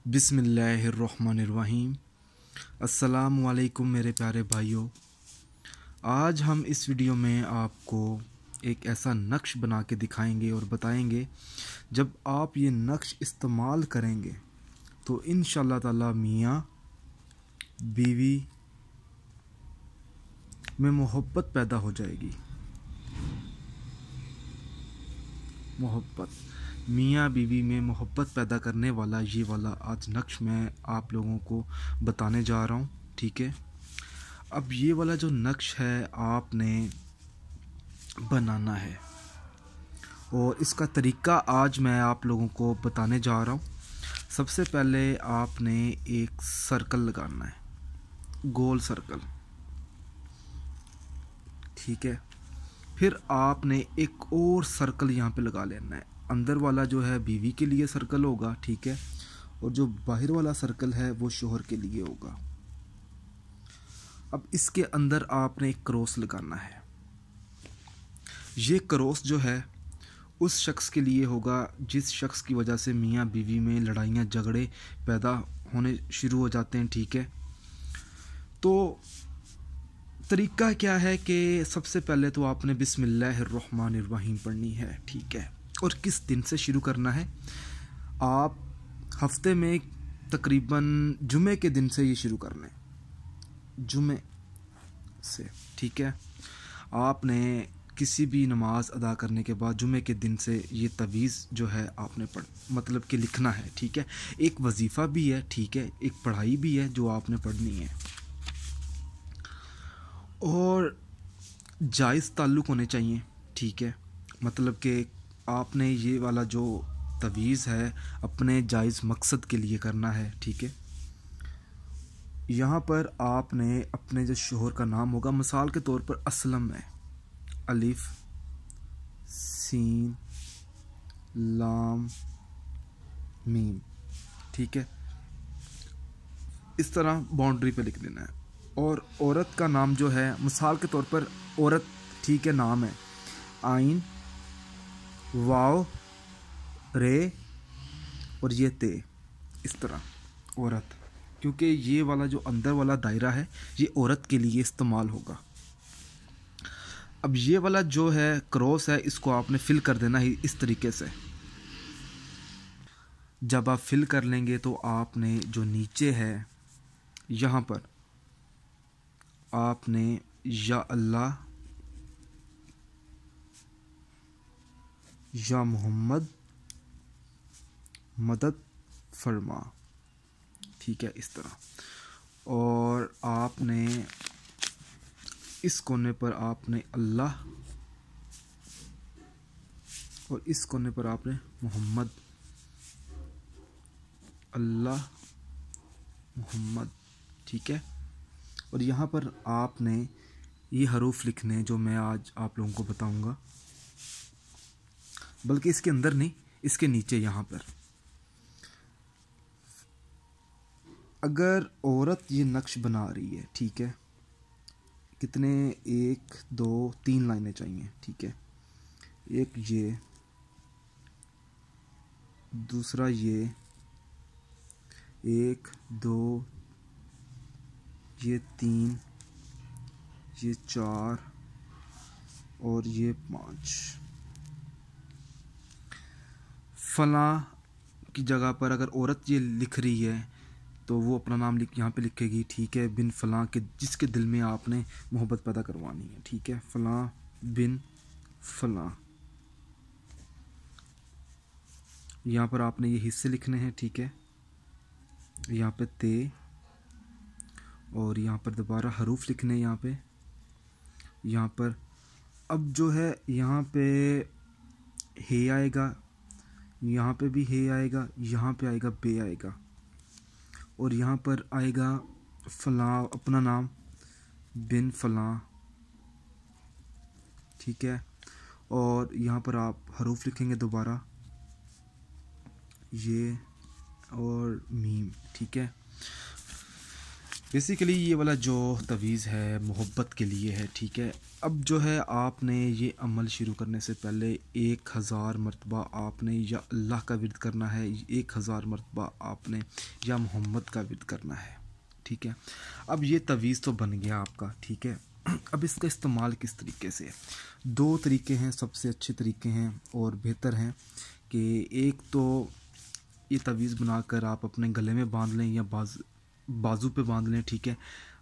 बिस्मिल्लाहिर्रहमानिर्रहीम। अस्सलामुअलैकुम मेरे प्यारे भाइयों। आज हम इस वीडियो में आपको एक ऐसा नक्श बना के दिखाएंगे और बताएंगे जब आप ये नक्श इस्तेमाल करेंगे तो इंशाअल्लाह ताला मियाँ बीवी में मोहब्बत पैदा हो जाएगी। मोहब्बत, मियाँ बीवी में मोहब्बत पैदा करने वाला ये वाला आज नक्श मैं आप लोगों को बताने जा रहा हूँ। ठीक है, अब ये वाला जो नक्श है आपने बनाना है और इसका तरीका आज मैं आप लोगों को बताने जा रहा हूँ। सबसे पहले आपने एक सर्कल लगाना है, गोल सर्कल। ठीक है, फिर आपने एक और सर्कल यहाँ पे लगा लेना है। अंदर वाला जो है बीवी के लिए सर्कल होगा, ठीक है, और जो बाहर वाला सर्कल है वो शोहर के लिए होगा। अब इसके अंदर आपने एक क्रॉस लगाना है। ये क्रॉस जो है उस शख्स के लिए होगा जिस शख्स की वजह से मियाँ बीवी में लड़ाइयाँ झगड़े पैदा होने शुरू हो जाते हैं। ठीक है, तो तरीका क्या है कि सबसे पहले तो आपने बिस्मिल्लाहिर्रहमानिर्रहीम पढ़नी है। ठीक है, और किस दिन से शुरू करना है? आप हफ्ते में तकरीबन जुमे के दिन से ये शुरू करना है, जुमे से। ठीक है, आपने किसी भी नमाज अदा करने के बाद जुमे के दिन से ये तवीज़ जो है आपने मतलब कि लिखना है। ठीक है, एक वजीफ़ा भी है, ठीक है, एक पढ़ाई भी है जो आपने पढ़नी है और जायज़ ताल्लुक़ होने चाहिए। ठीक है, मतलब कि आपने ये वाला जो तवीज़ है अपने जायज़ मकसद के लिए करना है। ठीक है, यहाँ पर आपने अपने जो शोहर का नाम होगा, मिसाल के तौर पर असलम है, अलिफ सीन लाम मीम। ठीक है, इस तरह बाउंड्री पे लिख देना है। और औरत का नाम जो है, मिसाल के तौर पर औरत, ठीक है, नाम है आइन वाव रे और ये ते, इस तरह औरत, क्योंकि ये वाला जो अंदर वाला दायरा है ये औरत के लिए इस्तेमाल होगा। अब ये वाला जो है क्रॉस है इसको आपने फिल कर देना है इस तरीके से। जब आप फिल कर लेंगे तो आपने जो नीचे है यहाँ पर आपने या अल्लाह या मोहम्मद मदद फरमा, ठीक है, इस तरह। और आपने इस कोने पर आपने अल्लाह और इस कोने पर आपने मोहम्मद, अल्लाह मोहम्मद। ठीक है, और यहाँ पर आपने ये हरूफ लिखने जो मैं आज आप लोगों को बताऊंगा, बल्कि इसके अंदर नहीं, इसके नीचे यहाँ पर। अगर औरत ये नक्श बना रही है, ठीक है, कितने, 1 2 3 लाइनें चाहिए। ठीक है, एक ये, दूसरा ये, 1 2 ये 3, ये 4 और ये 5। फलां की जगह पर अगर औरत ये लिख रही है तो वो अपना नाम यहाँ पे लिखेगी। ठीक है, बिन फलां के, जिसके दिल में आपने मोहब्बत पैदा करवानी है। ठीक है, फलां बिन फलां, यहाँ पर आपने ये हिस्से लिखने हैं। ठीक है, यहाँ पे ते और यहाँ पर दोबारा हरूफ लिखने हैं यहाँ पे, यहाँ पर। अब जो है यहाँ पे हे आएगा, यहाँ पे भी हे आएगा, यहाँ पे आएगा बे आएगा, और यहाँ पर आएगा फलां, अपना नाम बिन फलां। ठीक है, और यहाँ पर आप हरूफ लिखेंगे दोबारा, ये और मीम। ठीक है, बेसिकली ये वाला जो तवीज़ है मोहब्बत के लिए है, ठीक है। अब जो है आपने ये अमल शुरू करने से पहले 1000 मरतबा आपने या अल्लाह का विर्द करना है, 1000 मरतबा आपने या मोहम्मद का विर्द करना है, ठीक है। अब ये तवीज़ तो बन गया आपका, ठीक है। अब इसका इस्तेमाल किस तरीके से है? 2 तरीके हैं, सबसे अच्छे तरीके हैं और बेहतर हैं कि एक तो ये तवीज़ बनाकर आप अपने गले में बांध लें या बाजू पे बांध लें, ठीक है।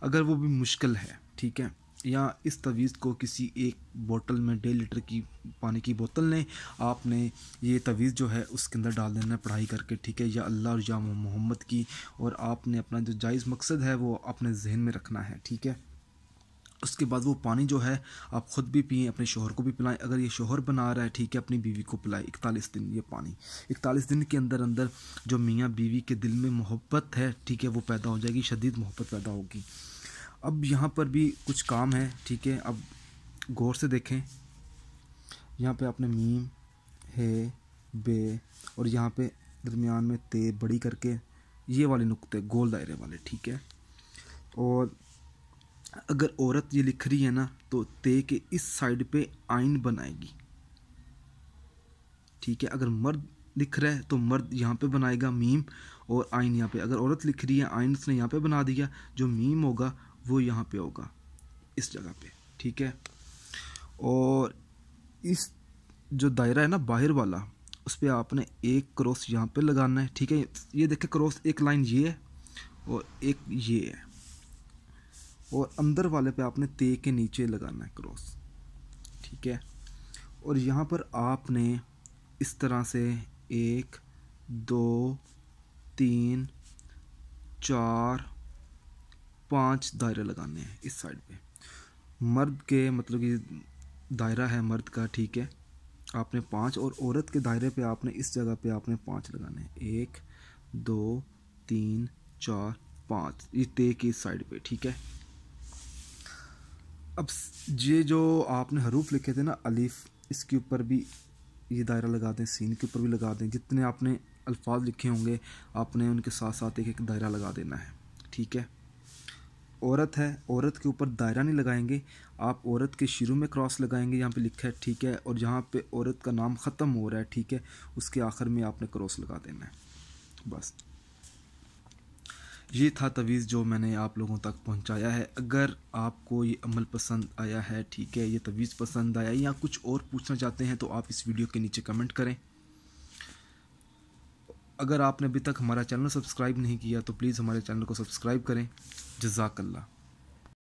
अगर वो भी मुश्किल है, ठीक है, या इस तवीज़ को किसी एक बोतल में 1.5 लीटर की पानी की बोतल लें, आपने ये तवीज़ जो है उसके अंदर डाल देना है पढ़ाई करके, ठीक है, या अल्लाह और या मोहम्मद की, और आपने अपना जो जायज़ मकसद है वो अपने जहन में रखना है, ठीक है। उसके बाद वो पानी जो है आप ख़ुद भी पिएं, अपने शोहर को भी पिलाएं। अगर ये शोहर बना रहा है, ठीक है, अपनी बीवी को पिलाएं 41 दिन ये पानी। 41 दिन के अंदर अंदर जो मियाँ बीवी के दिल में मोहब्बत है, ठीक है, वो पैदा हो जाएगी, शदीद मोहब्बत पैदा होगी। अब यहाँ पर भी कुछ काम है, ठीक है। अब गौर से देखें, यहाँ पे आपने मीम है बे और यहाँ पे दरमियान में ते बड़ी करके ये वाले नुक्ते गोल दायरे वाले, ठीक है। और अगर औरत ये लिख रही है ना तो ते के इस साइड पे आइन बनाएगी, ठीक है। अगर मर्द लिख रहा है तो मर्द यहाँ पे बनाएगा मीम और आइन यहाँ पे। अगर औरत लिख रही है आइन उसने यहाँ पे बना दिया, जो मीम होगा वो यहाँ पे होगा इस जगह पे, ठीक है। और इस जो दायरा है ना बाहर वाला, उस पर आपने एक क्रॉस यहाँ पे लगाना है, ठीक है। ये देखें क्रॉस, एक लाइन ये है और एक ये है, और अंदर वाले पे आपने ते के नीचे लगाना है क्रॉस, ठीक है। और यहाँ पर आपने इस तरह से 1 2 3 4 5 दायरे लगाने हैं इस साइड पे। मर्द के मतलब कि दायरा है मर्द का, ठीक है, आपने 5, और औरत के दायरे पे आपने इस जगह पे आपने 5 लगाने हैं। 1 2 3 4 5 ये ते की इस साइड पे, ठीक है। अब ये जो आपने हरूफ लिखे थे ना अलिफ, इसके ऊपर भी ये दायरा लगा दें, सीन के ऊपर भी लगा दें। जितने आपने अल्फाज लिखे होंगे आपने उनके साथ साथ एक एक दायरा लगा देना है, ठीक है। औरत है, औरत के ऊपर दायरा नहीं लगाएंगे आप, औरत के शुरू में क्रॉस लगाएंगे, यहाँ पे लिखा है, ठीक है, और जहाँ पे औरत का नाम ख़त्म हो रहा है, ठीक है, उसके आखिर में आपने क्रॉस लगा देना है, बस। ये था तवीज़ जो मैंने आप लोगों तक पहुंचाया है। अगर आपको ये अमल पसंद आया है, ठीक है, ये तवीज़ पसंद आया या कुछ और पूछना चाहते हैं तो आप इस वीडियो के नीचे कमेंट करें। अगर आपने अभी तक हमारा चैनल सब्सक्राइब नहीं किया तो प्लीज़ हमारे चैनल को सब्सक्राइब करें। जज़ाकल्लाह।